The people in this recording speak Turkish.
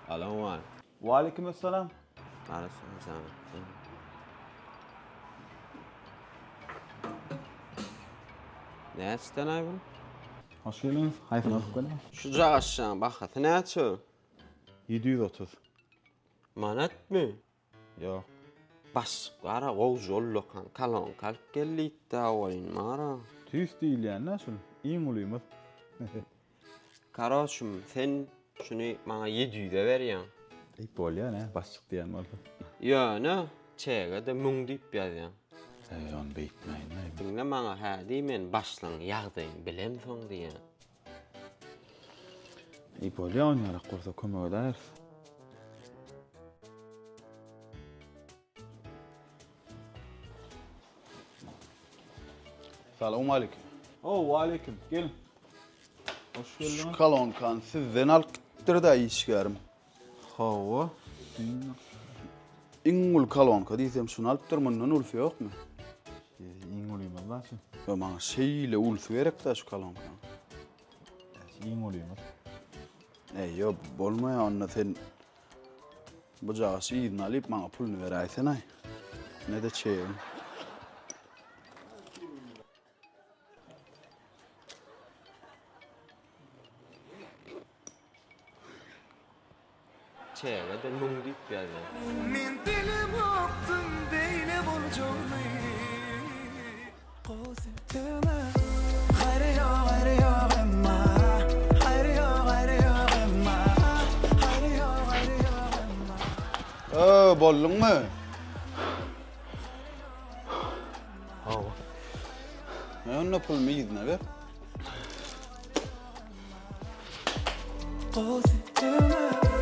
Alo. Aleykümselam. Ne açtın abi? Hoş geldiniz. Hayfın okuyup geldi. Şu cağaşşan bakat ne açı? 730. Manat mı? Yok. Bas qara qoz yollokan kalon kalk gellitta oyun mara. Tüys değil yani nasıl? İyi uluyumuz. Karaşım sen şunu bana 700'e ver ya. İyi bol ya ne? Basık diyen var. Ya ne? Çeğe de mung dip ya ya. On beytmeyin ne? Dinle bana ha men başlan yağdayım bilem son diye. İyi bol ya on yarak kursa kömü öder. Selamun aleyküm. Oo aleyküm. Gelin. Hoş Şu geldiniz. kalon kan sizden alktır da işgärm. Hava. İngul kalon ka diýsem şunu alktır mundan ulfy ýokmy? İyi uluyumuz nasıl? Yo maňa şeýle ulfy berek da şu kalon kan. İyi uluyumuz. Yo bolmaýa onda sen bu jagasy ýygyny alyp maňa pulny beräýsen ay. Ne de çeýim. Çeğe de mung dip ya ya. من دلم اقتم بین بلجومی قاسم تمام غير يا غما غير يا غما غير يا غما Bollunmy? Hava. Onda pulmy ýygyna ber. قاسم تمام